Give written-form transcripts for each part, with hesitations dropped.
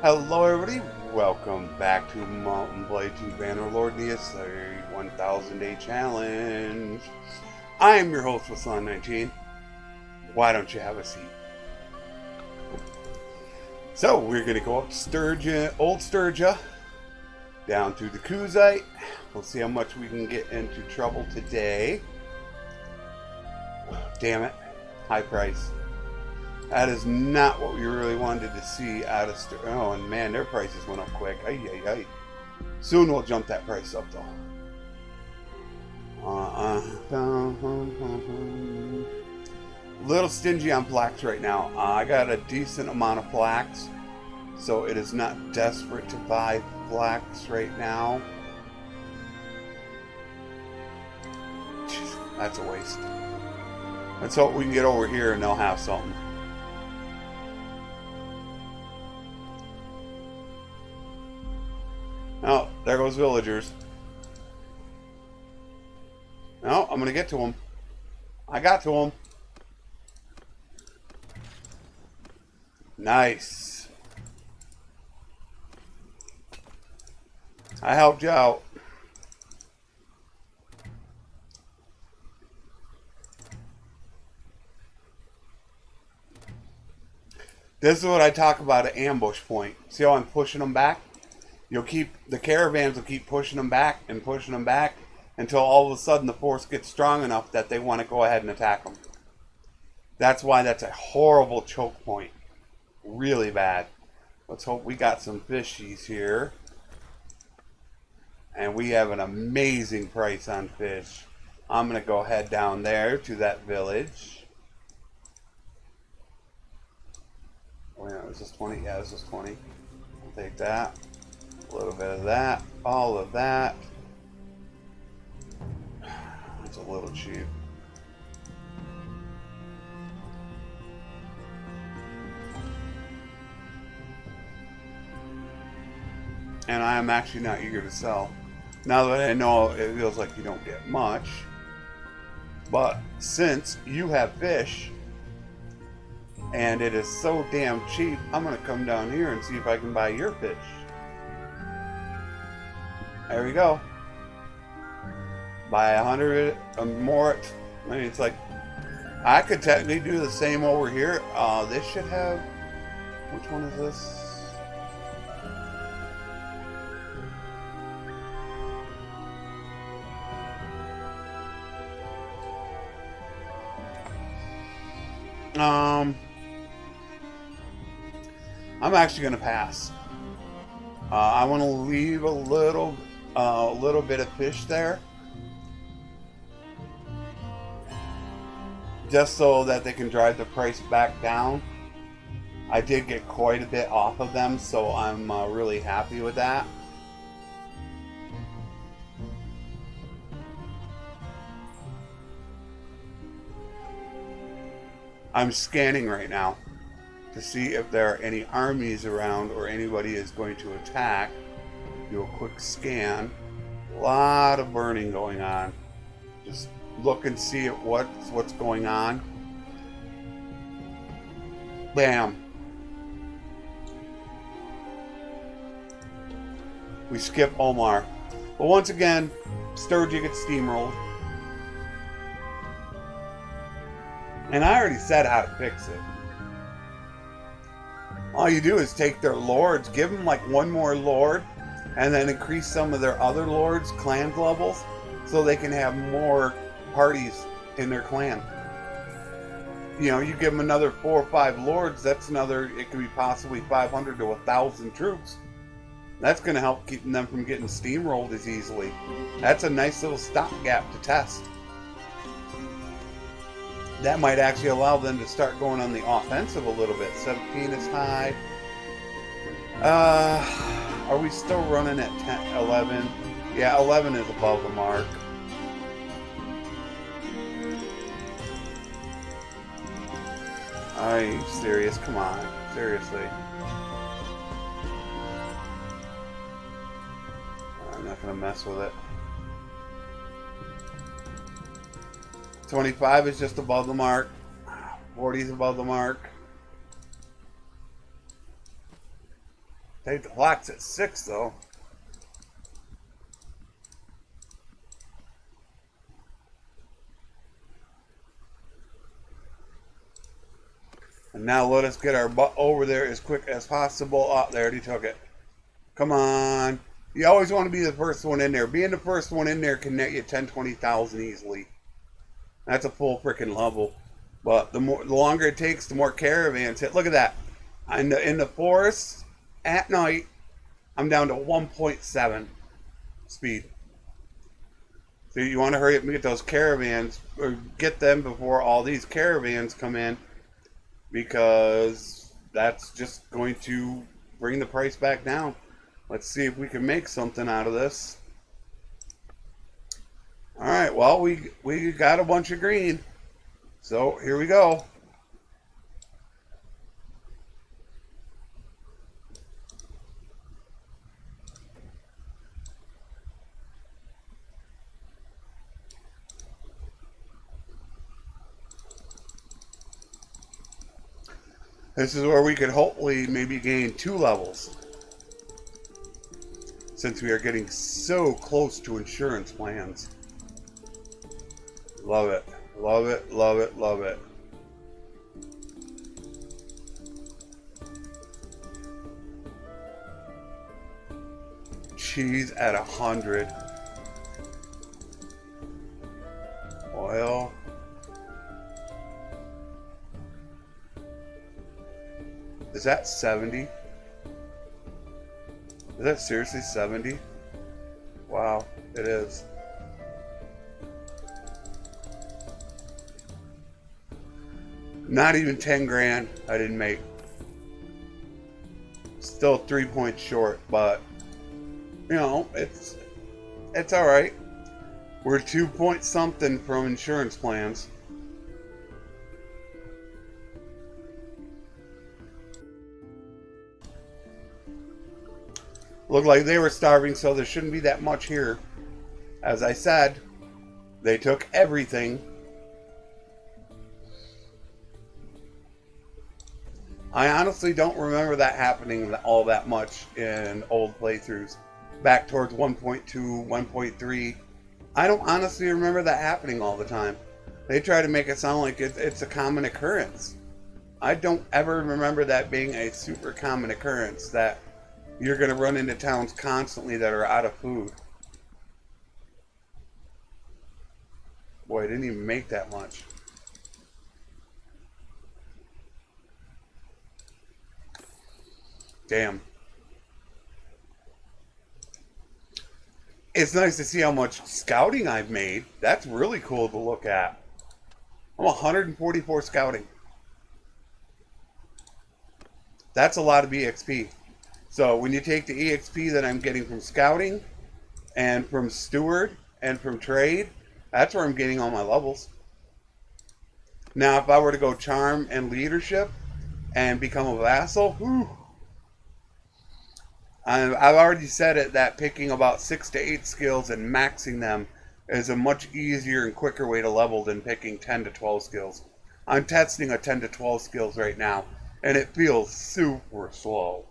Hello everybody, welcome back to Mountain Blade 2 Bannerlord Aserai 1000 Day Challenge. I am your host, Flesson19. Why don't you have a seat? So, we're going to go up Sturgeon, Old Sturgia, down through the Kuzite. We'll see how much we can get into trouble today. Damn it, high price. That is not what we really wanted to see out of Oh, and man, their prices went up quick. Ay, ay, ay. Soon we'll jump that price up, though. Little stingy on plaques right now. I got a decent amount of plaques, so it is not desperate to buy plaques right now. Jeez, that's a waste. Let's hope we can get over here and they'll have something. Oh, there goes villagers. No, I'm going to get to them. I got to them. Nice. I helped you out. This is what I talk about at ambush point. See how I'm pushing them back? The caravans will keep pushing them back until all of a sudden the force gets strong enough that they want to go ahead and attack them. That's why that's a horrible choke point. Really bad. Let's hope we got some fishies here. And we have an amazing price on fish. I'm going to go head down there to that village. Oh yeah, is this 20? Yeah, this is 20. I'll take that. A little bit of that, all of that. It's a little cheap. And I am actually not eager to sell. Now that I know it feels like you don't get much. But since you have fish, and it is so damn cheap, I'm going to come down here and see if I can buy your fish. There we go. Buy 100 more. I mean, it's like I could technically do the same over here. This should have. Which one is this? I'm actually gonna pass. I want to leave a little bit of fish there, just so that they can drive the price back down. I did get quite a bit off of them, so I'm really happy with that. I'm scanning right now to see if there are any armies around or anybody is going to attack. Do a quick scan. A lot of burning going on. Just look and see at what's going on. Bam. We skip Omar. But once again, Sturgia gets steamrolled. And I already said how to fix it. All you do is take their lords, give them like one more lord, and then increase some of their other lords' clan levels so they can have more parties in their clan. You know, you give them another 4 or 5 lords, that's another, it could be possibly 500 to 1,000 troops. That's going to help keep them from getting steamrolled as easily. That's a nice little stopgap to test. That might actually allow them to start going on the offensive a little bit. 17 is high. Are we still running at 10, 11? Yeah, 11 is above the mark. Are you serious? Come on. Seriously. I'm not going to mess with it. 25 is just above the mark. 40 is above the mark. They the clock's at 6 though. And now let us get our butt over there as quick as possible. Oh, they already took it. Come on. You always want to be the first one in there. Being the first one in there can net you 10, 20,000 easily. That's a full freaking level. But the longer it takes, the more caravans hit. Look at that. In the forest at night, I'm down to 1.7 speed. So you want to hurry up and get those caravans, or get them before all these caravans come in, because that's just going to bring the price back down. Let's see if we can make something out of this. All right, well, we got a bunch of green. So here we go. This is where we could hopefully maybe gain 2 levels, since we are getting so close to insurance plans. Love it. Love it, love it, love it. Cheese at 100. Oil. Is that 70? Is that seriously 70? Wow, it is. Not even 10 grand I didn't make. Still 3 points short, but you know, it's all right. We're 2 point something from insurance plans. Looked like they were starving, so there shouldn't be that much here. As I said, they took everything. I honestly don't remember that happening all that much in old playthroughs. Back towards 1.2, 1.3. I don't honestly remember that happening all the time. They try to make it sound like it's a common occurrence. I don't ever remember that being a super common occurrence, that you're going to run into towns constantly that are out of food. Boy, I didn't even make that much. Damn. It's nice to see how much scouting I've made. That's really cool to look at. I'm 144 scouting. That's a lot of EXP. So when you take the EXP that I'm getting from scouting and from steward and from trade, that's where I'm getting all my levels. Now, if I were to go charm and leadership and become a vassal, whew, I've already said it, that picking about 6 to 8 skills and maxing them is a much easier and quicker way to level than picking 10 to 12 skills. I'm testing a 10 to 12 skills right now, and it feels super slow.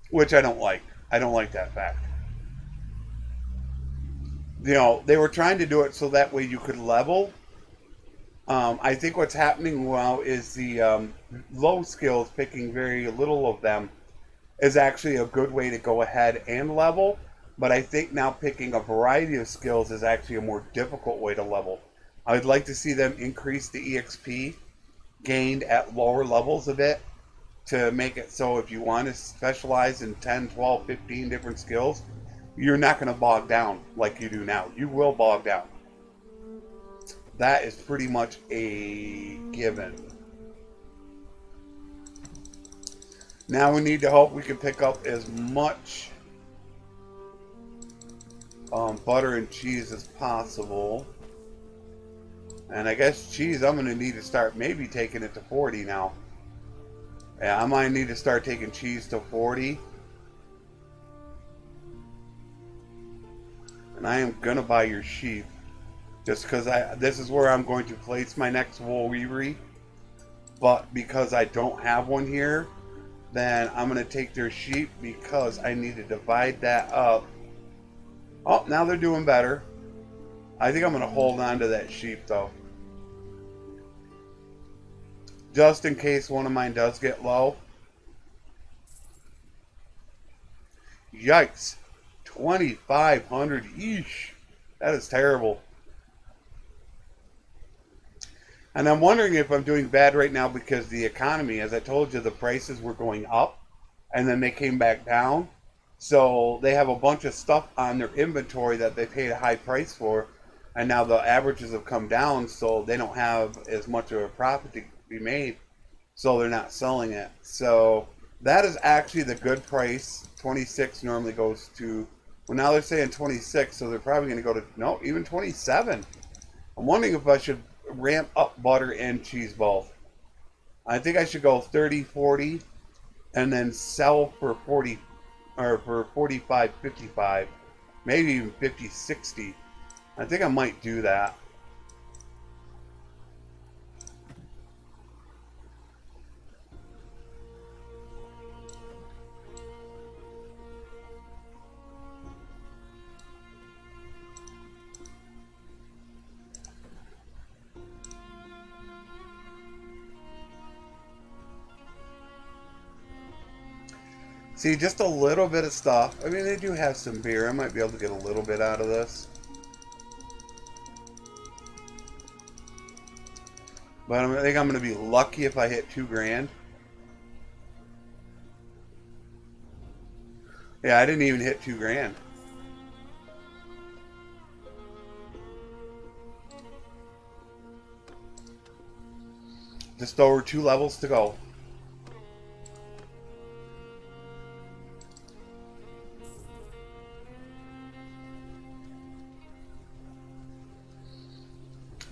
Which I don't like. I don't like that fact. You know, they were trying to do it so that way you could level. I think what's happening now is the low skills, picking very little of them, is actually a good way to go ahead and level. But I think now picking a variety of skills is actually a more difficult way to level. I would like to see them increase the EXP gained at lower levels a bit, to make it so if you want to specialize in 10, 12, 15 different skills, you're not going to bog down like you do now. You will bog down. That is pretty much a given. Now we need to hope we can pick up as much butter and cheese as possible. And I guess cheese, I'm going to need to start maybe taking it to 40 now. Yeah, I might need to start taking cheese to 40. And I am going to buy your sheep. Just because this is where I'm going to place my next wool weavery. But because I don't have one here, then I'm going to take their sheep because I need to divide that up. Oh, now they're doing better. I think I'm going to hold on to that sheep though. Just in case one of mine does get low. Yikes. 2,500 eesh. That is terrible. And I'm wondering if I'm doing bad right now because the economy, as I told you, the prices were going up and then they came back down. So they have a bunch of stuff on their inventory that they paid a high price for. And now the averages have come down, so they don't have as much of a profit to be made. So they're not selling it. So that is actually the good price. 26 normally goes to, well, now they're saying 26, so they're probably going to go to, no, even 27. I'm wondering if I should ramp up butter and cheese both. I think I should go 30, 40, and then sell for 40, or for 45, 55, maybe even 50, 60. I think I might do that. See, just a little bit of stuff. I mean, they do have some beer. I might be able to get a little bit out of this. But I think I'm going to be lucky if I hit 2 grand. Yeah, I didn't even hit 2 grand. Just over 2 levels to go.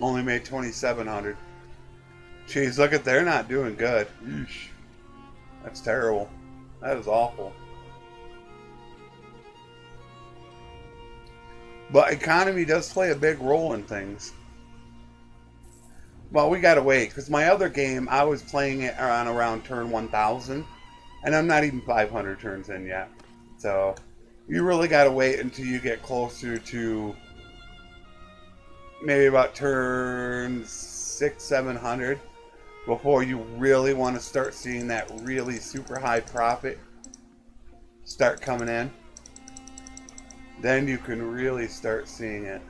Only made 2,700. Jeez, look at, they're not doing good. Eesh. That's terrible. That is awful. But economy does play a big role in things. Well, we gotta wait, because my other game, I was playing it on around turn 1,000, and I'm not even 500 turns in yet. So, you really gotta wait until you get closer to maybe about turn 600, 700 before you really want to start seeing that really super high profit start coming in. Then you can really start seeing it.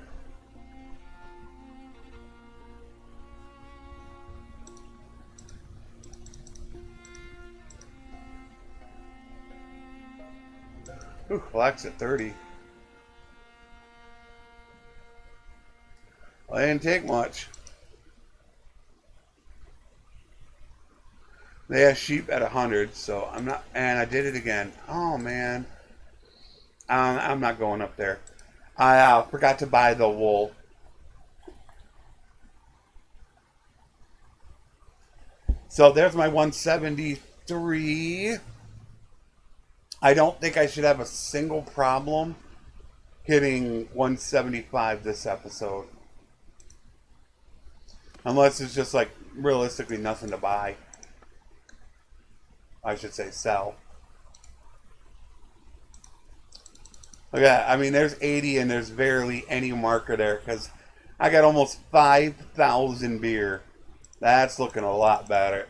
Ooh, Black's at 30. Well, I didn't take much. They have sheep at 100, so I'm not, and I did it again. Oh man, I'm not going up there. I forgot to buy the wool. So there's my 173. I don't think I should have a single problem hitting 175 this episode. Unless it's just like realistically nothing to buy. I should say sell. Look at that. I mean, there's 80 and there's barely any marker there because I got almost 5,000 beer. That's looking a lot better.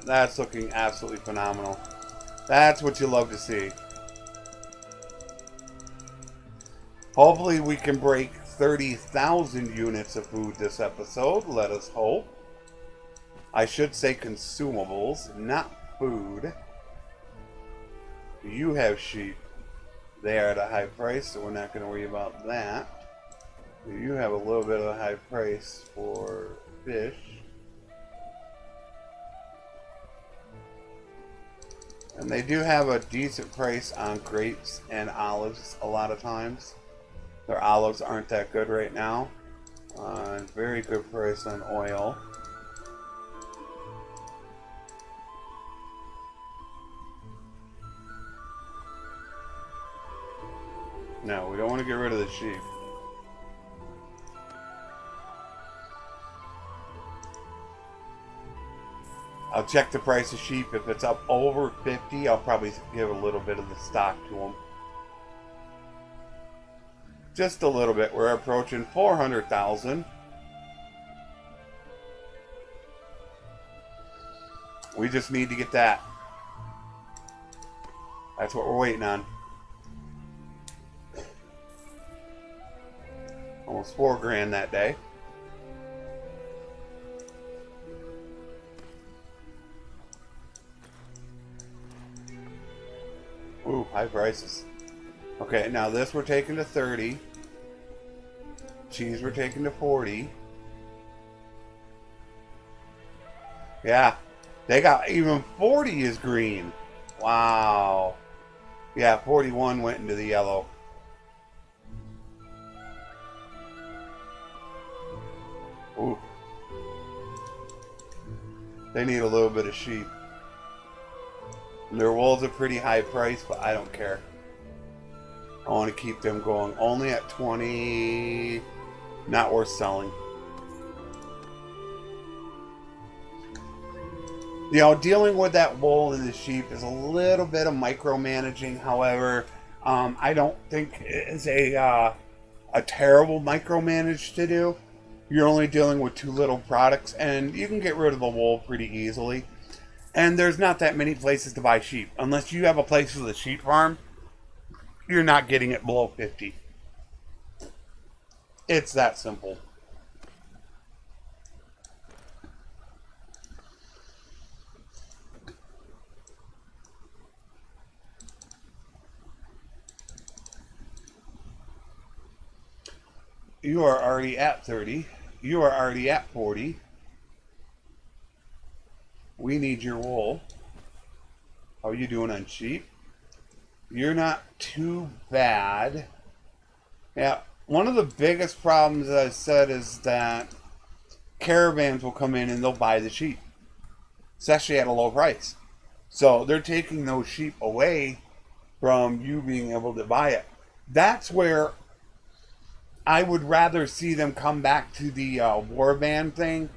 That's looking absolutely phenomenal. That's what you love to see. Hopefully we can break 30,000 units of food this episode. Let us hope. I should say consumables, not food. You have sheep. They are at a high price, so we're not going to worry about that. You have a little bit of a high price for fish. And they do have a decent price on grapes and olives a lot of times. Their olives aren't that good right now. Very good price on oil. No, we don't want to get rid of the sheep. I'll check the price of sheep. If it's up over 50, I'll probably give a little bit of the stock to them. Just a little bit. We're approaching 400,000. We just need to get that. That's what we're waiting on. Almost 4 grand that day. Ooh, high prices. Okay, now this we're taking to 30. Cheese we're taking to 40. Yeah, they got even 40 is green. Wow. Yeah, 41 went into the yellow. Ooh. They need a little bit of sheep. Their wool's a pretty high price, but I don't care. I want to keep them going. Only at 20. Not worth selling. You know, dealing with that wool and the sheep is a little bit of micromanaging. However, I don't think it's a terrible micromanage to do. You're only dealing with 2 little products, and you can get rid of the wool pretty easily. And there's not that many places to buy sheep. Unless you have a place with a sheep farm, you're not getting it below 50. It's that simple. You are already at 30. You are already at 40. We need your wool. How are you doing on sheep? You're not too bad. Yeah, one of the biggest problems, as I said, is that caravans will come in and they'll buy the sheep, especially at a low price. So they're taking those sheep away from you being able to buy it. That's where I would rather see them come back to the warband thing,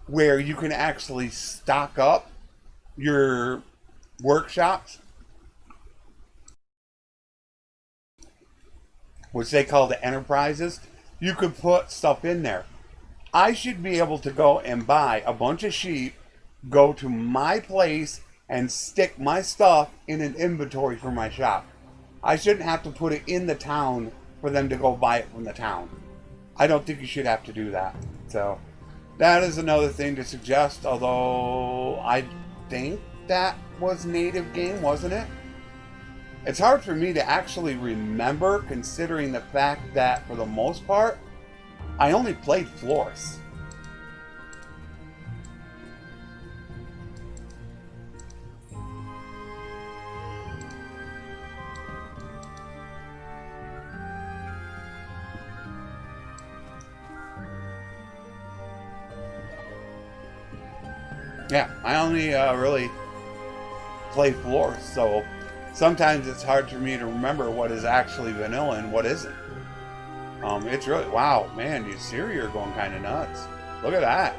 where you can actually stock up your workshops, which they call the enterprises. You could put stuff in there. I should be able to go and buy a bunch of sheep, go to my place, and stick my stuff in an inventory for my shop. I shouldn't have to put it in the town for them to go buy it from the town. I don't think you should have to do that. So that is another thing to suggest, although I think that was native game, wasn't it? It's hard for me to actually remember, considering the fact that, for the most part, I only played Flores. Yeah, I only really play Flores, so sometimes it's hard for me to remember what is actually vanilla and what isn't. It's really, wow, man, the Aserai are going kind of nuts. Look at that.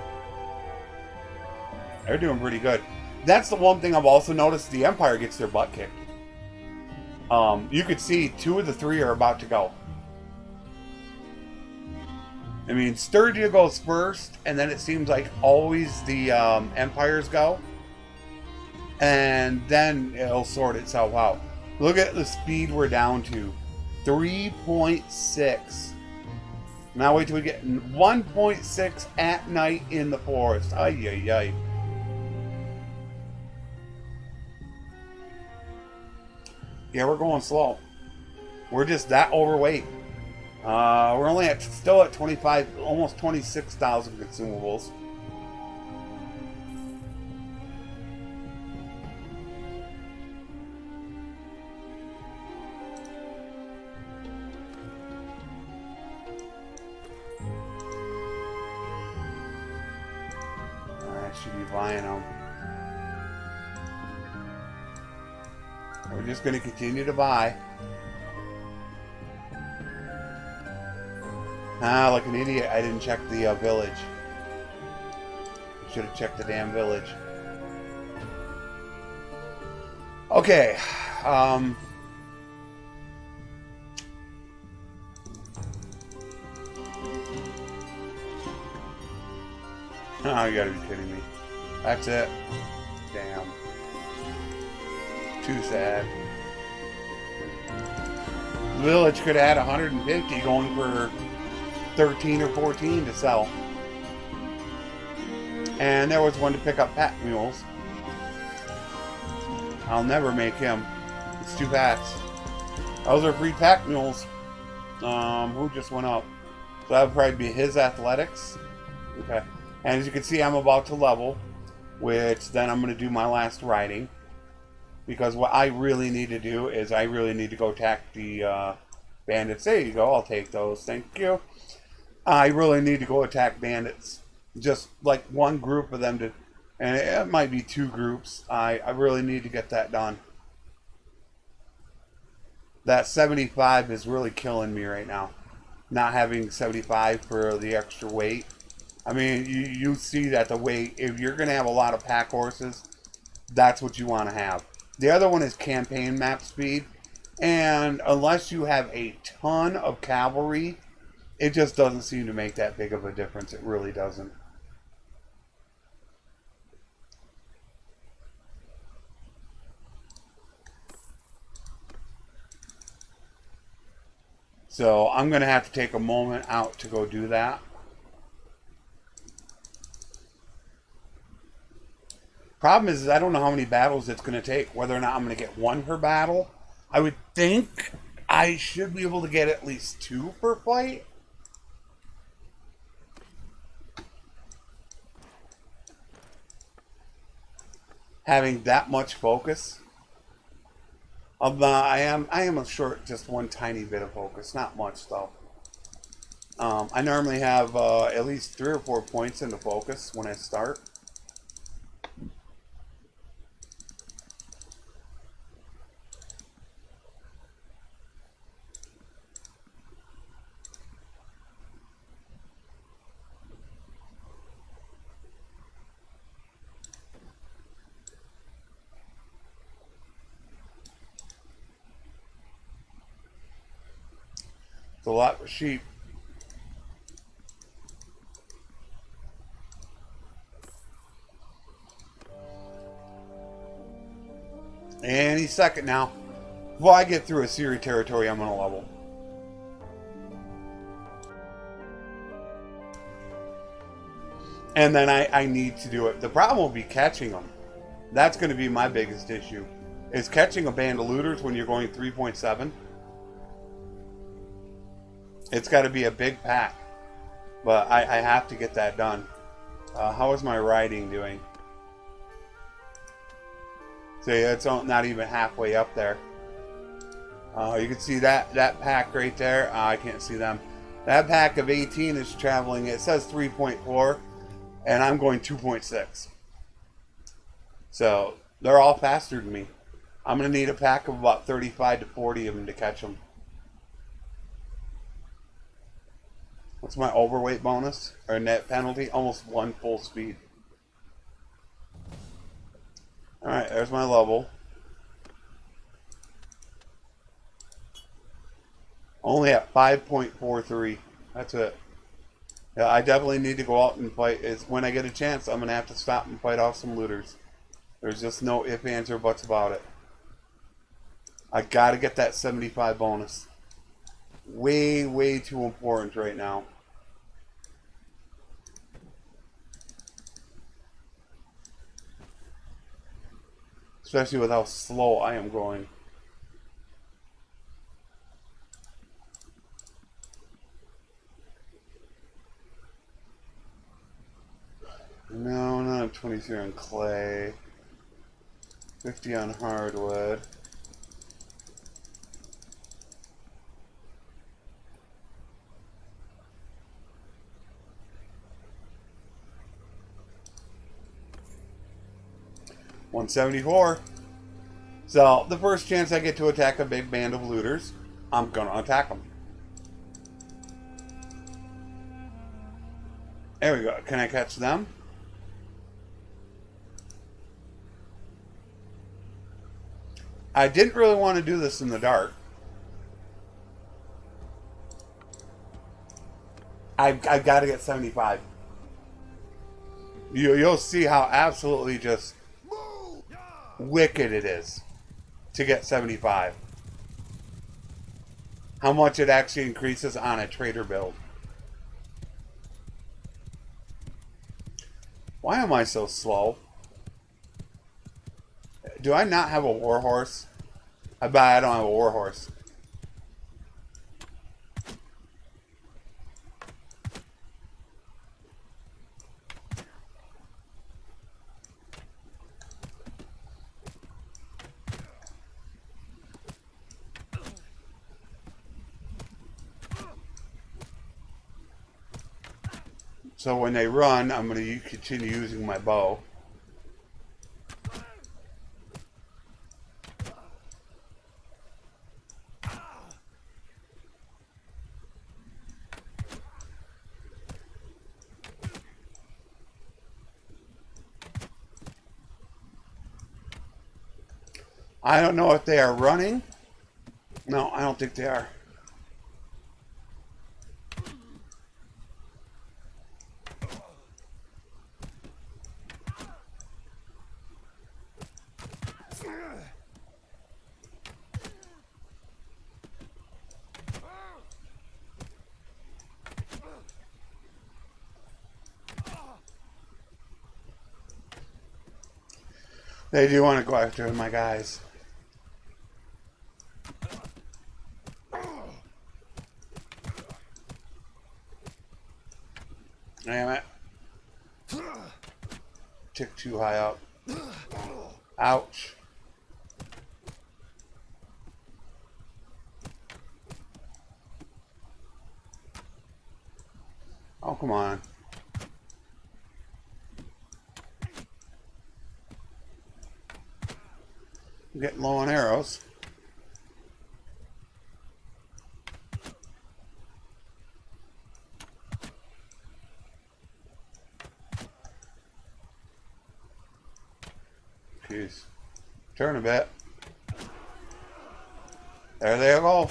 They're doing pretty good. That's the one thing I've also noticed. The Empire gets their butt kicked. You could see 2 of the 3 are about to go. I mean, Sturgia goes first, and then it seems like always the Empires go. And then it'll sort itself out. Look at the speed we're down to. 3.6. Now wait till we get 1.6 at night in the forest. Ay, ay, ay. Yeah, we're going slow. We're just that overweight. We're only still at 25, almost 26,000 consumables. I should be buying them. We're just going to continue to buy. Ah, like an idiot, I didn't check the village. Should have checked the damn village. Okay. Oh, you gotta be kidding me. That's it. Damn. Too sad. The village could have had 150 going for 13 or 14 to sell. And there was one to pick up pack mules. I'll never make him. It's too fast. Those are free pack mules. Who just went up? So that would probably be his athletics. Okay. And as you can see, I'm about to level, which then I'm going to do my last riding. Because what I really need to do is I really need to go attack the bandits. There you go. I'll take those. Thank you. I really need to go attack bandits. Just like one group of them to, and it might be two groups. I really need to get that done. That 75 is really killing me right now. Not having 75 for the extra weight. I mean, you see that the weight, if you're going to have a lot of pack horses, that's what you want to have. The other one is campaign map speed. And unless you have a ton of cavalry, it just doesn't seem to make that big of a difference. It really doesn't. So I'm going to have to take a moment out to go do that. Problem is I don't know how many battles it's going to take, whether or not I'm going to get one per battle. I would think I should be able to get at least 2 per fight. Having that much focus. I am a short, just one tiny bit of focus, not much though. I normally have at least 3 or 4 points into focus when I start. It's a lot of sheep. Any second now. Before I get through Aserai territory, I'm going to level. And then I need to do it. The problem will be catching them. That's going to be my biggest issue. Is catching a band of looters when you're going 3.7. It's got to be a big pack. But I have to get that done. How is my riding doing? See, it's not even halfway up there. You can see that pack right there. I can't see them. That pack of 18 is traveling. It says 3.4, and I'm going 2.6. So they're all faster than me. I'm going to need a pack of about 35 to 40 of them to catch them. What's my overweight bonus or net penalty? Almost 1 full speed. Alright, there's my level. Only at 5.43. That's it. Yeah, I definitely need to go out and fight. When I get a chance, I'm going to have to stop and fight off some looters. There's just no ifs, ands, or buts about it. I got to get that 75 bonus. Way, way too important right now. Especially with how slow I am going. No, not 23 on clay. 50 on hardwood. $174. So the first chance I get to attack a big band of looters, I'm gonna attack them. There we go. Can I catch them? I didn't really want to do this in the dark. I've got to get 75. You'll see how absolutely just wicked it is to get 75. How much it actually increases on a trader build. Why am I so slow? Do I not have a warhorse? I bet I don't have a warhorse. So when they run, I'm going to continue using my bow. I don't know if they are running. No, I don't think they are. They do want to go after my guys. Damn it. Tick too high up. Ouch. Oh, come on. I'm getting low on arrows. Jeez. Turn a bit. There they go.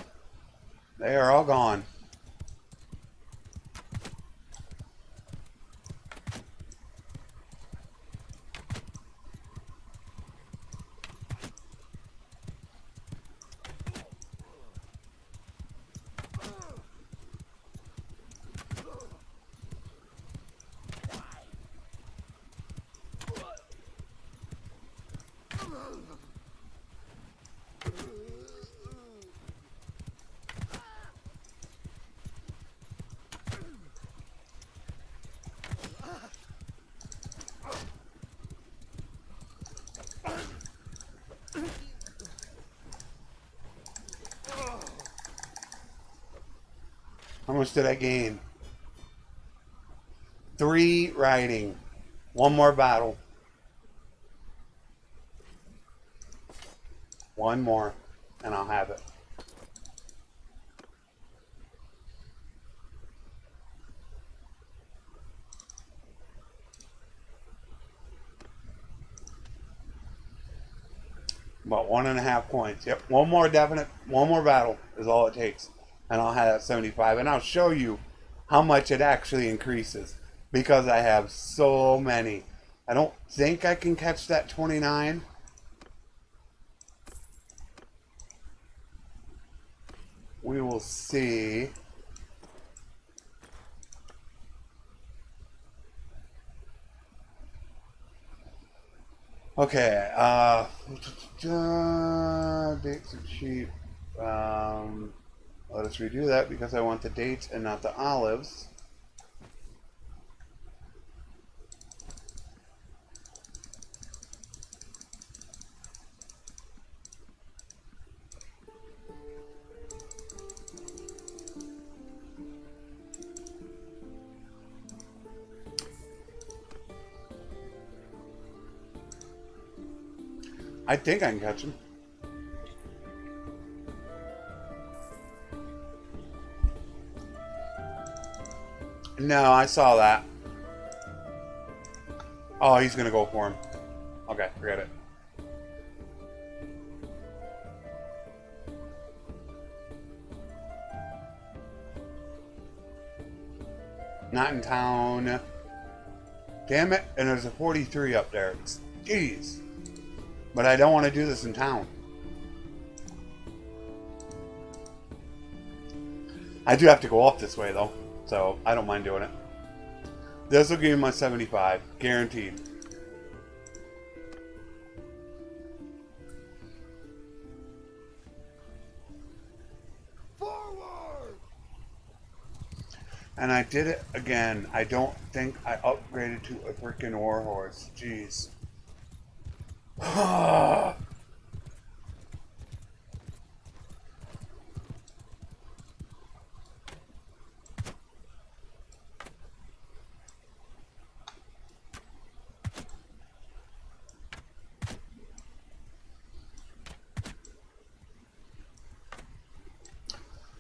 They are all gone. How much did I gain? 3 riding. 1 more battle. 1 more, and I'll have it. About 1.5 points. Yep, 1 more definite, 1 more battle is all it takes. And I'll have that 75. And I'll show you how much it actually increases. Because I have so many. I don't think I can catch that 29. We will see. Okay, dates are cheap. Let us redo that because I want the dates and not the olives. I think I can catch him. No, I saw that. Oh, he's gonna go for him. Okay, forget it. Not in town. Damn it. And there's a 43 up there. Jeez. But I don't want to do this in town. I do have to go off this way, though. So, I don't mind doing it. This will give me my 75. Guaranteed. Forward! And I did it again. I don't think I upgraded to a freaking warhorse. Jeez.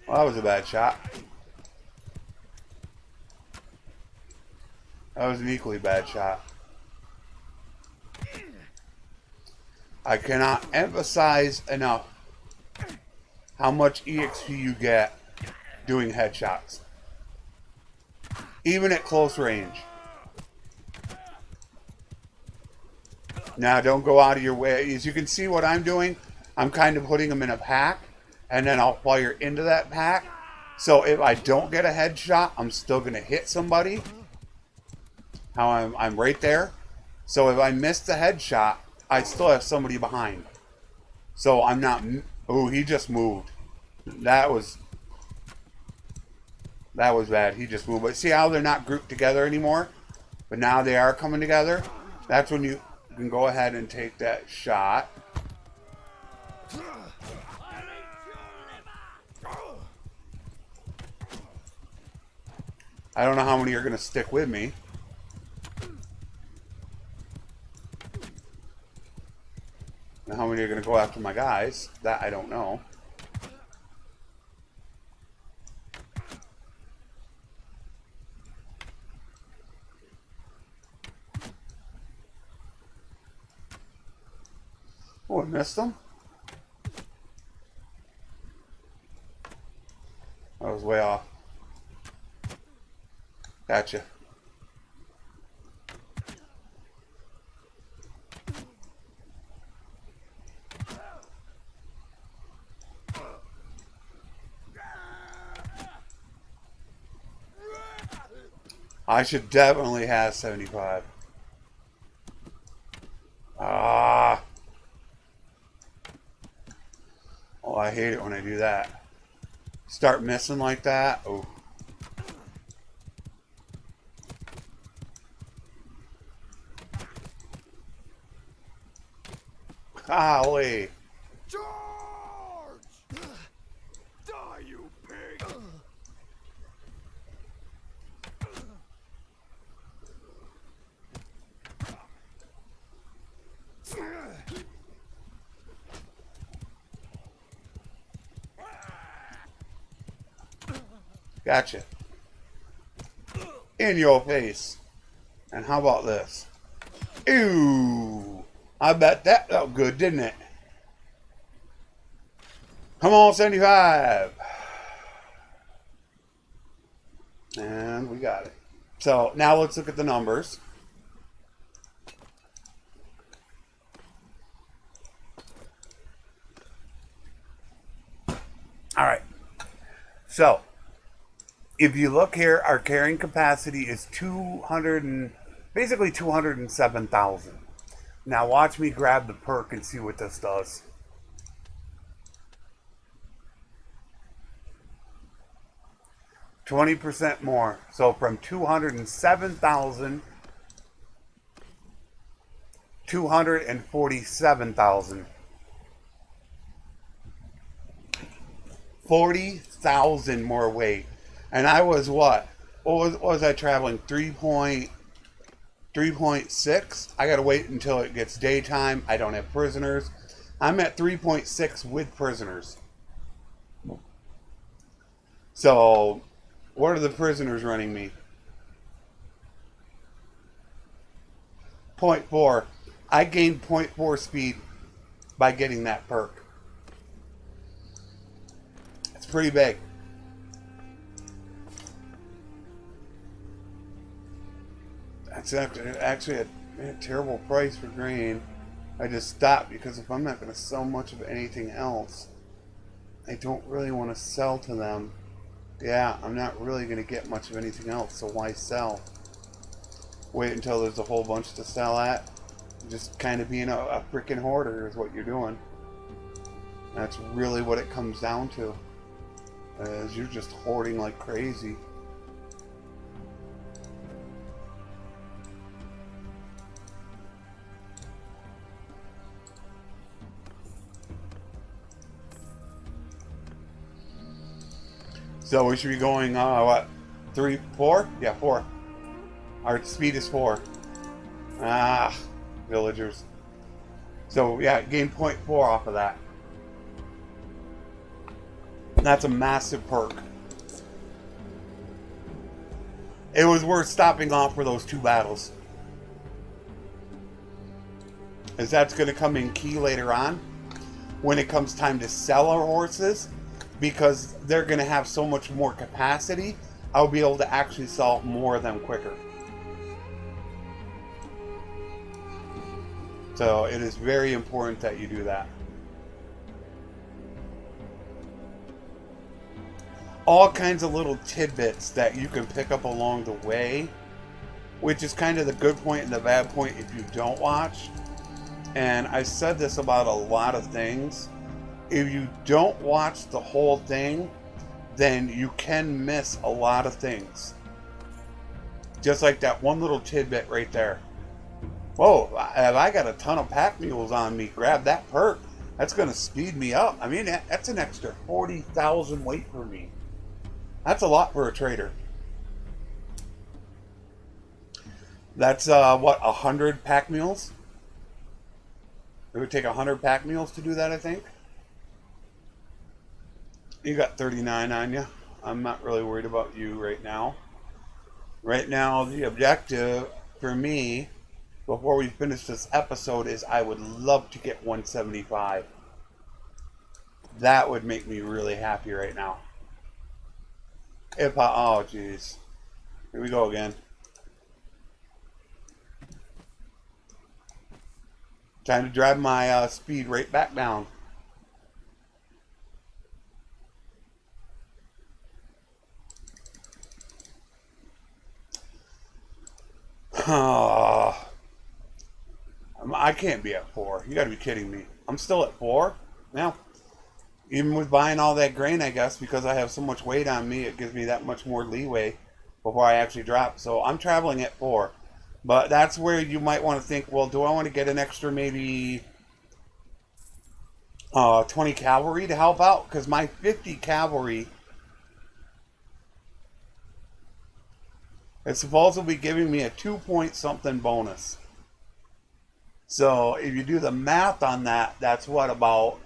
Well, that was a bad shot. That was an equally bad shot. I cannot emphasize enough how much EXP you get doing headshots. Even at close range. Now, don't go out of your way. As you can see what I'm doing, I'm kind of putting them in a pack. And then I'll fire into that pack. So if I don't get a headshot, I'm still going to hit somebody. How I'm right there. So if I miss the headshot, I still have somebody behind. So I'm not... Oh, he just moved. That was bad. He just moved. But see how they're not grouped together anymore? But now they are coming together. That's when you can go ahead and take that shot. I don't know how many are going to stick with me. And how many are going to go after my guys. That I don't know. Oh, I missed them. I was way off. Gotcha. I should definitely have 75. Ah. Oh, I hate it when I do that. Start missing like that. Oh. Golly. Charge! Die, you pig! Gotcha. In your face. And how about this? Ew. I bet that felt good, didn't it? Come on, 75. And we got it. So now let's look at the numbers. All right. So if you look here, our carrying capacity is 200 and basically 207,000. Now watch me grab the perk and see what this does. %, more. So from 207,000, 247,000. 40,000 more weight. And I was what? What was I traveling? 3.6. I gotta wait until it gets daytime. I don't have prisoners. I'm at 3.6 with prisoners. So what are the prisoners running me? 0.4. I gained 0.4 speed by getting that perk. It's pretty big. It's actually a terrible price for grain. I just stopped because if I'm not going to sell much of anything else, I don't really want to sell to them. Yeah, I'm not really going to get much of anything else, so why sell? Wait until there's a whole bunch to sell at. Just kind of being a freaking hoarder is what you're doing. That's really what it comes down to. Is you're just hoarding like crazy. So we should be going, what? 3, 4? Yeah, 4. Our speed is 4. Ah, villagers. So, yeah, gain 0.4 off of that. That's a massive perk. It was worth stopping off for those 2 battles. As that's going to come in key later on. When it comes time to sell our horses. Because they're going to have so much more capacity, I'll be able to actually sell more of them quicker. So it is very important that you do that. All kinds of little tidbits that you can pick up along the way, which is kind of the good point and the bad point if you don't watch. And I said this about a lot of things. If you don't watch the whole thing, then you can miss a lot of things. Just like that one little tidbit right there. Whoa, have I got a ton of pack mules on me? Grab that perk. That's going to speed me up. I mean, that's an extra 40,000 weight for me. That's a lot for a trader. That's, what, 100 pack mules? It would take 100 pack mules to do that, I think. You got 39 on you. I'm not really worried about you right now. Right now, the objective for me, before we finish this episode, is I would love to get 175. That would make me really happy right now. Oh, jeez. Here we go again. Time to drive my speed right back down. I can't be at 4. You gotta be kidding me. I'm still at 4? Now, even with buying all that grain, I guess, because I have so much weight on me, it gives me that much more leeway before I actually drop. So I'm traveling at 4. But that's where you might want to think, well, do I want to get an extra maybe 20 cavalry to help out? Because my 50 cavalry is supposedly giving me a 2-point-something bonus. So if you do the math on that, that's what, about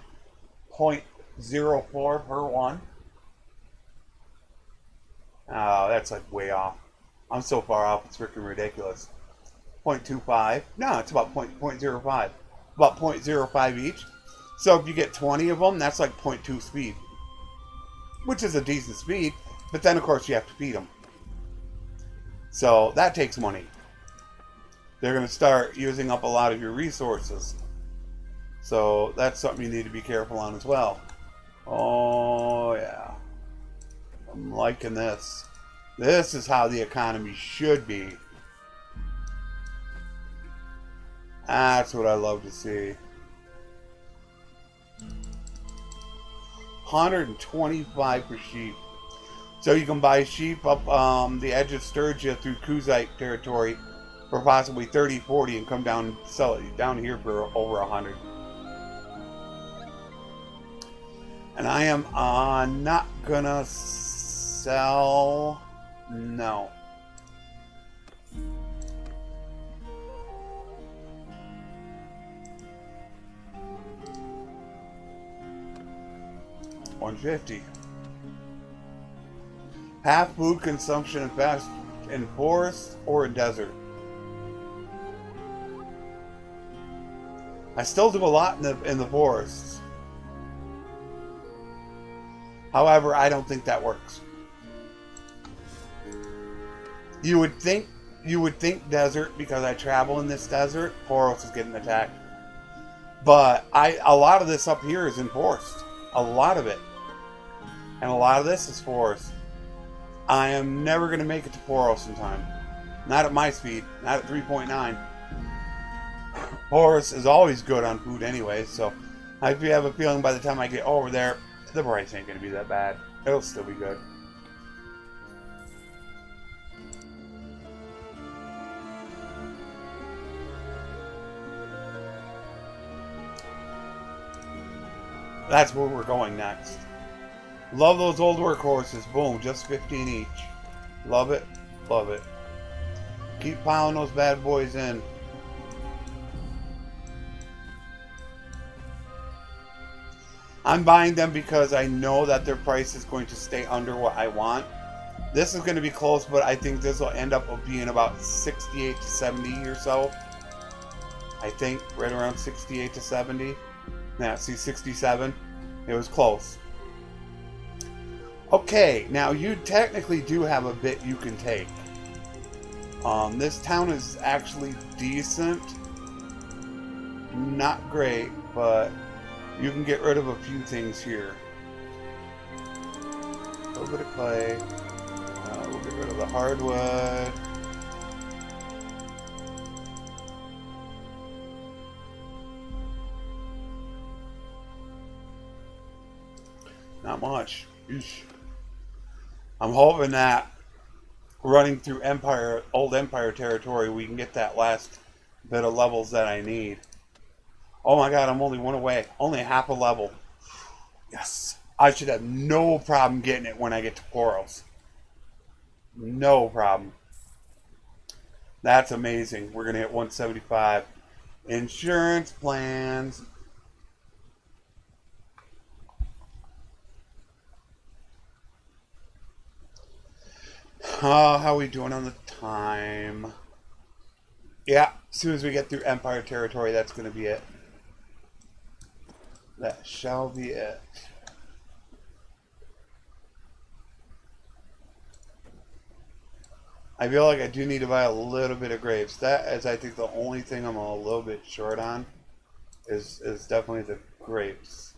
0.04 per one? Oh, that's like way off. I'm so far off, it's freaking ridiculous. 0.25. No, it's about 0.05. About 0.05 each. So if you get 20 of them, that's like 0.2 speed. Which is a decent speed, but then of course you have to feed them. So that takes money. They're going to start using up a lot of your resources. So that's something you need to be careful on as well. Oh, yeah. I'm liking this. This is how the economy should be. That's what I love to see. 125 for sheep. So you can buy sheep up the edge of Sturgia through Kuzite territory for possibly 30, 40 and come down, sell it down here for over 100. And I am not gonna sell. No. $150. Half food consumption and fast in forest or in desert. I still do a lot in the forests. However, I don't think that works. You would think you would think desert because I travel in this desert. Poros is getting attacked. But a lot of this up here is in forest. A lot of it. And a lot of this is forest. I am never going to make it to Poros in time. Not at my speed. Not at 3.9. Poros is always good on food anyway, so I have a feeling by the time I get over there, the price ain't going to be that bad. It'll still be good. That's where we're going next. Love those old workhorses. Boom, just 15 each. Love it. Love it. Keep piling those bad boys in. I'm buying them because I know that their price is going to stay under what I want. This is going to be close, but I think this will end up being about 68 to 70 or so. I think right around 68 to 70. Now, see, 67. It was close. Okay, now you technically do have a bit you can take. This town is actually decent. Not great, but you can get rid of a few things here. A little bit of clay. We'll get rid of the hardwood. Not much. Eesh. I'm hoping that running through old Empire territory, we can get that last bit of levels that I need. Oh my god, I'm only one away. Only half a level. Yes. I should have no problem getting it when I get to Poros. No problem. That's amazing. We're going to hit 175. Insurance plans. How are we doing on the time? Yeah, as soon as we get through Empire territory, that's going to be it. That shall be it. I feel like I do need to buy a little bit of grapes. That is, I think, the only thing I'm a little bit short on is definitely the grapes.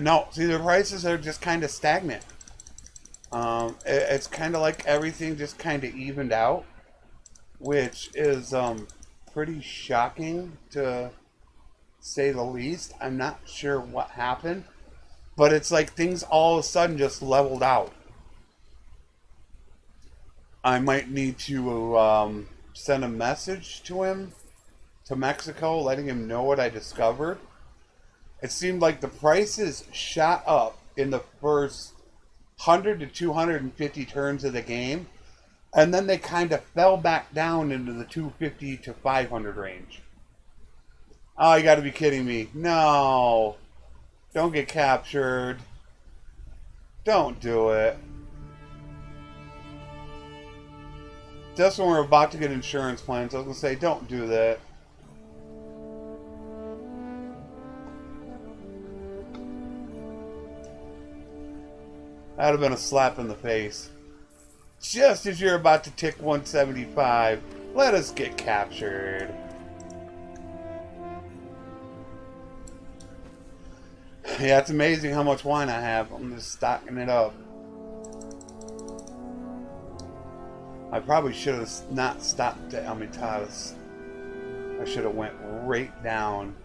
No, see, the prices are just kind of stagnant. It's kind of like everything just kind of evened out, which is pretty shocking to say the least. I'm not sure what happened, but it's like things all of a sudden just leveled out. I might need to send a message to him, to Mexico, letting him know what I discovered. It seemed like the prices shot up in the first 100 to 250 turns of the game, and then they kind of fell back down into the 250 to 500 range. Oh, you got to be kidding me. No. Don't get captured. Don't do it. Just when we're about to get insurance plans, I was going to say, don't do that. That would have been a slap in the face. Just as you're about to tick 175, let us get captured. Yeah, it's amazing how much wine I have. I'm just stocking it up. I probably should have not stopped at Amitatis. I should have went right down.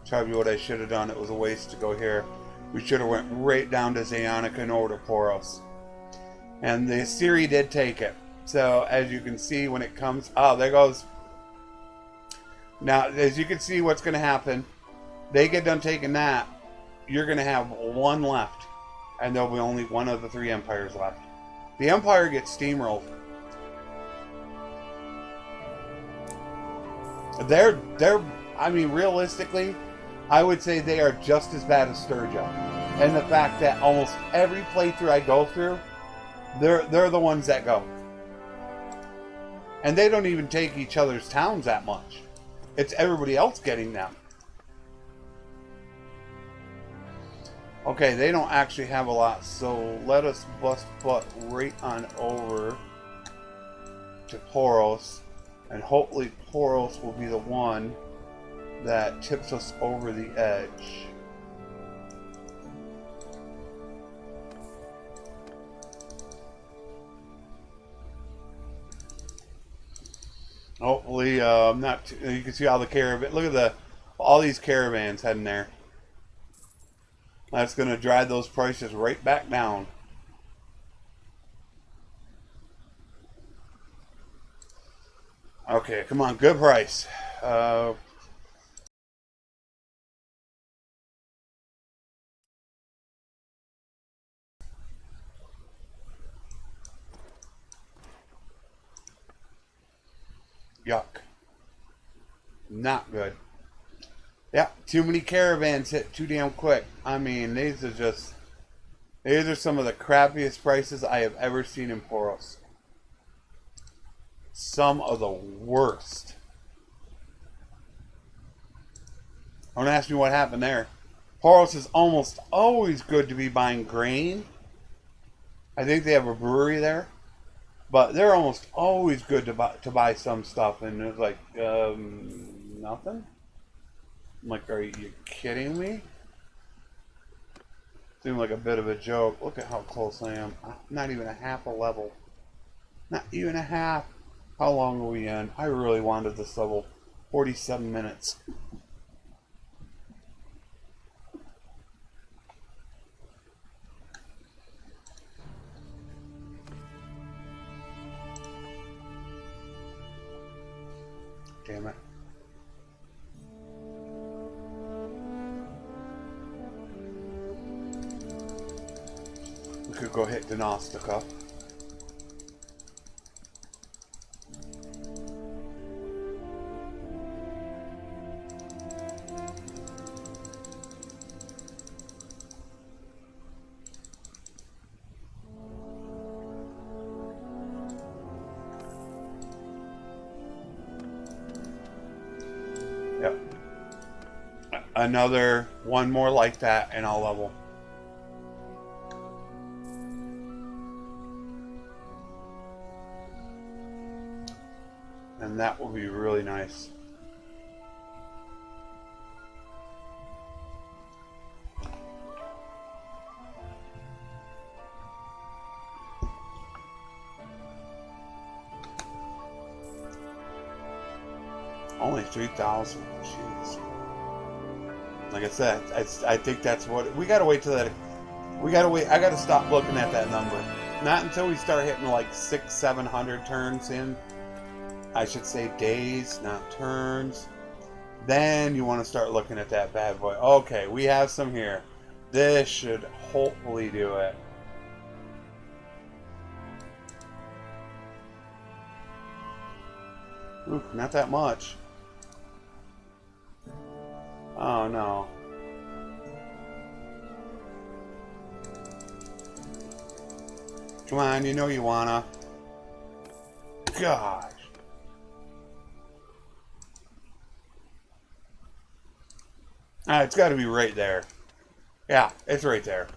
Probably what I should have done. It was a waste to go here. We should have went right down to Zionica and over to Poros. And the Aserai did take it. So, as you can see when it comes... Oh, there goes... Now, as you can see what's going to happen. They get done taking that. You're going to have one left. And there'll be only one of the three empires left. The empire gets steamrolled. I mean, realistically... I would say they are just as bad as Sturgia. And the fact that almost every playthrough I go through, they're the ones that go. And they don't even take each other's towns that much. It's everybody else getting them. Okay, they don't actually have a lot, so let us bust butt right on over to Poros, and hopefully Poros will be the one that tips us over the edge. Hopefully, not too, you can see all the caravan. Look at all these caravans heading there. That's going to drive those prices right back down. Okay, come on, good price. Yuck. Not good. Yeah, too many caravans hit too damn quick. I mean, these are some of the crappiest prices I have ever seen in Poros. Some of the worst. Don't ask me what happened there. Poros is almost always good to be buying grain. I think they have a brewery there. But they're almost always good to buy some stuff. And it's like, nothing? I'm like, are you kidding me? Seemed like a bit of a joke. Look at how close I am. Not even a half a level. Not even a half. How long are we in? I really wanted this level. 47 minutes. Damn it. We could go hit Dinostica. Yep. Another one more like that and I'll level. And that will be really nice. Only 3,000. Jeez. Like I said, I think that's what we gotta wait till that. We gotta wait. I gotta stop looking at that number. Not until we start hitting like 600-700 turns in. I should say days, not turns. Then you want to start looking at that bad boy. Okay, we have some here. This should hopefully do it. Ooh, not that much. Oh no. Come on, you know you wanna. Gosh. It's got to be right there. Yeah, it's right there.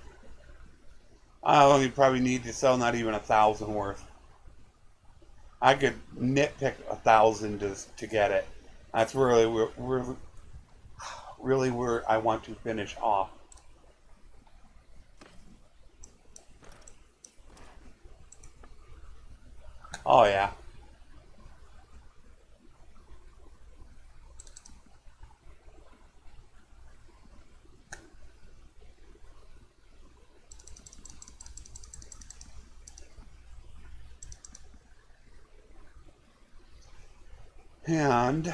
I only probably need to sell not even 1,000 worth. I could nitpick 1,000 to get it. That's really where I want to finish off. Oh yeah. And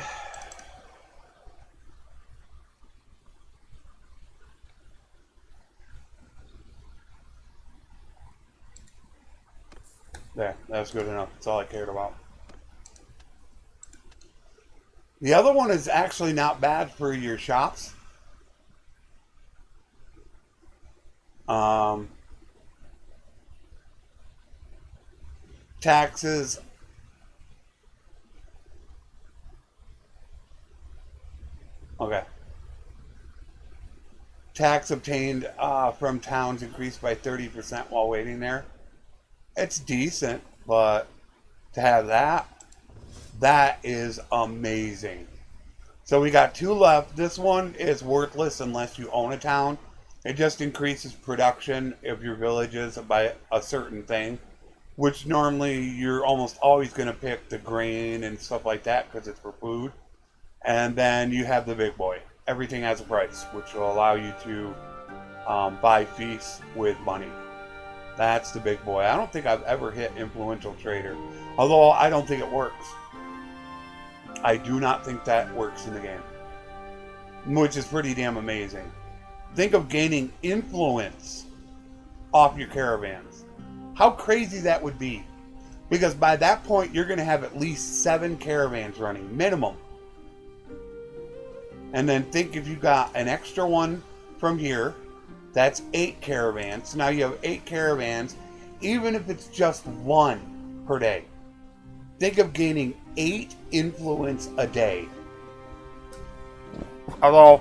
there, that's good enough. That's all I cared about. The other one is actually not bad for your shops. Taxes Okay. Tax obtained from towns increased by 30% while waiting there. It's decent, but to have that, that is amazing. So we got two left. This one is worthless unless you own a town. It just increases production of your villages by a certain thing, which normally you're almost always going to pick the grain and stuff like that because it's for food. And then you have the big boy. Everything has a price, which will allow you to buy feasts with money. That's the big boy. I don't think I've ever hit influential trader, although I don't think it works. I do not think that works in the game, which is pretty damn amazing. Think of gaining influence off your caravans. How crazy that would be. Because by that point, you're going to have at least 7 caravans running, minimum. And then think if you got an extra one from here, that's 8 caravans. Now you have 8 caravans, even if it's just 1 per day. Think of gaining 8 influence a day. Although,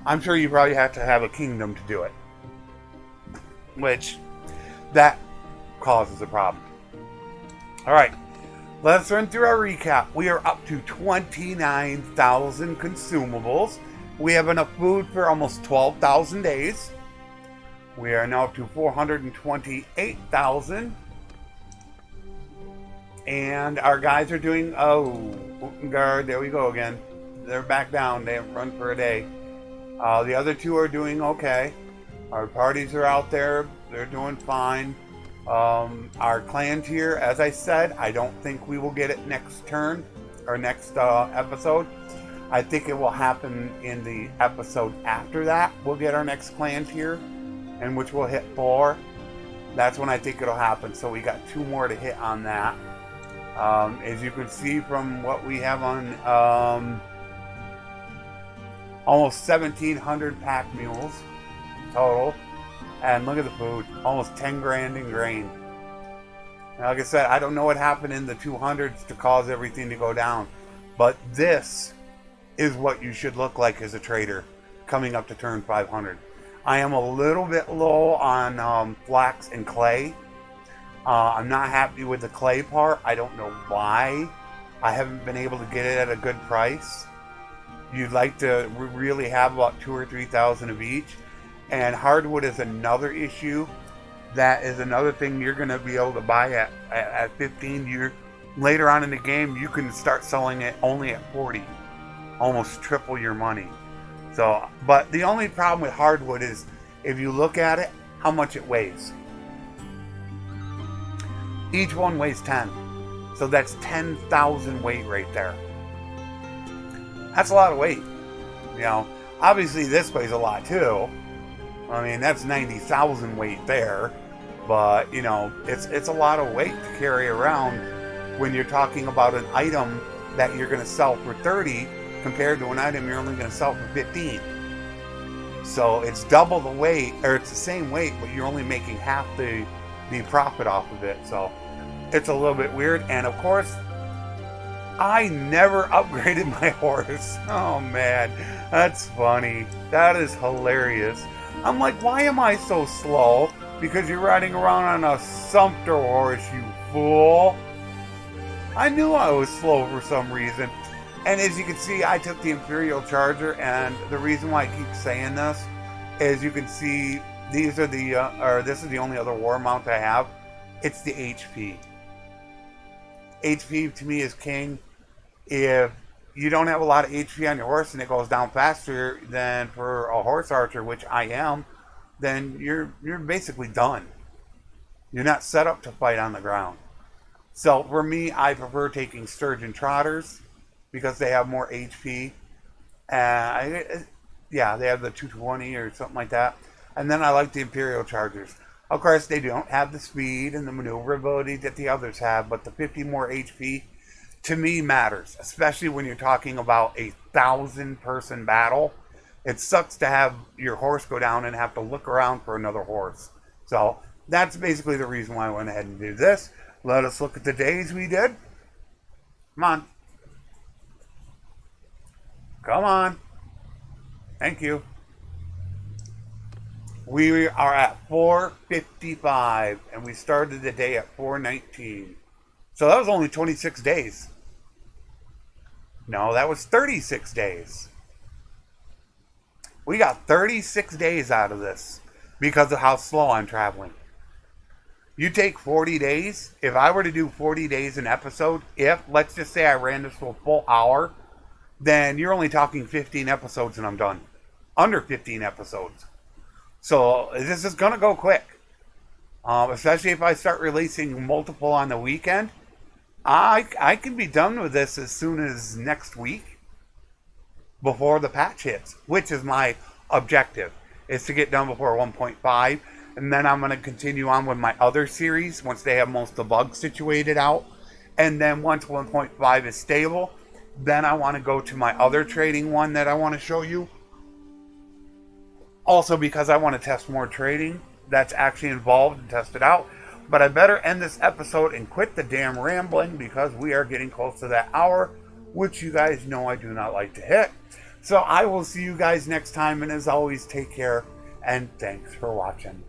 I'm sure you probably have to have a kingdom to do it. Which, that causes a problem. Alright, let's run through our recap. We are up to 29,000 consumables. We have enough food for almost 12,000 days. We are now up to 428,000. And our guys are doing, guard, there we go again. They're back down. They haven't run for a day. The other 2 are doing okay. Our parties are out there. They're doing fine. Our clan tier, as I said, I don't think we will get it next turn or next episode. I think it will happen in the episode after that. We'll get our next clan tier, in which we'll hit 4. That's when I think it'll happen. So we got 2 more to hit on that. As you can see from what we have on almost 1,700 pack mules total. And look at the food, almost 10 grand in grain. And like I said, I don't know what happened in the 200s to cause everything to go down. But this is what you should look like as a trader coming up to turn 500. I am a little bit low on flax and clay. I'm not happy with the clay part. I don't know why. I haven't been able to get it at a good price. You'd like to really have about 2,000 or 3,000 of each. And hardwood is another issue. That is another thing you're going to be able to buy at 15. Later on in the game, you can start selling it only at 40. Almost triple your money. So, but the only problem with hardwood is if you look at it, how much it weighs. Each one weighs 10. So that's 10,000 weight right there. That's a lot of weight. You know, obviously this weighs a lot too. I mean, that's 90,000 weight there. But, you know, it's a lot of weight to carry around when you're talking about an item that you're going to sell for 30 compared to an item you're only going to sell for 15. So it's double the weight, or it's the same weight, but you're only making half the profit off of it. So it's a little bit weird. And of course, I never upgraded my horse. Oh man, that's funny. That is hilarious. I'm like, why am I so slow? Because you're riding around on a sumpter horse, you fool. I knew I was slow for some reason. And as you can see, I took the Imperial Charger, and the reason why I keep saying this is you can see these are this is the only other war mount I have. It's the HP. HP to me is king. If you don't have a lot of HP on your horse and it goes down faster than for a horse archer, which I am, then you're basically done. You're not set up to fight on the ground. So for me, I prefer taking sturgeon trotters because they have more HP. Yeah, they have the 220 or something like that. And then I like the Imperial Chargers. Of course, they don't have the speed and the maneuverability that the others have, but the 50 more HP to me matters, especially when you're talking about a 1,000-person battle. It sucks to have your horse go down and have to look around for another horse. So that's basically the reason why I went ahead and did this. Let us look at the days we did. Come on. Come on. Thank you. We are at 4:55, and we started the day at 4:19. So that was only 26 days. No, that was 36 days. We got 36 days out of this because of how slow I'm traveling. You take 40 days. If I were to do 40 days an episode, if, let's just say I ran this to a full hour, then you're only talking 15 episodes and I'm done. Under 15 episodes. So this is going to go quick. Especially if I start releasing multiple on the weekend. I can be done with this as soon as next week before the patch hits, which is my objective, is to get done before 1.5. And then I'm going to continue on with my other series once they have most of the bugs situated out. And then once 1.5 is stable, then I want to go to my other trading one that I want to show you. Also because I want to test more trading that's actually involved and test it out. But I better end this episode and quit the damn rambling because we are getting close to that hour, which you guys know I do not like to hit. So I will see you guys next time, and as always, take care and thanks for watching.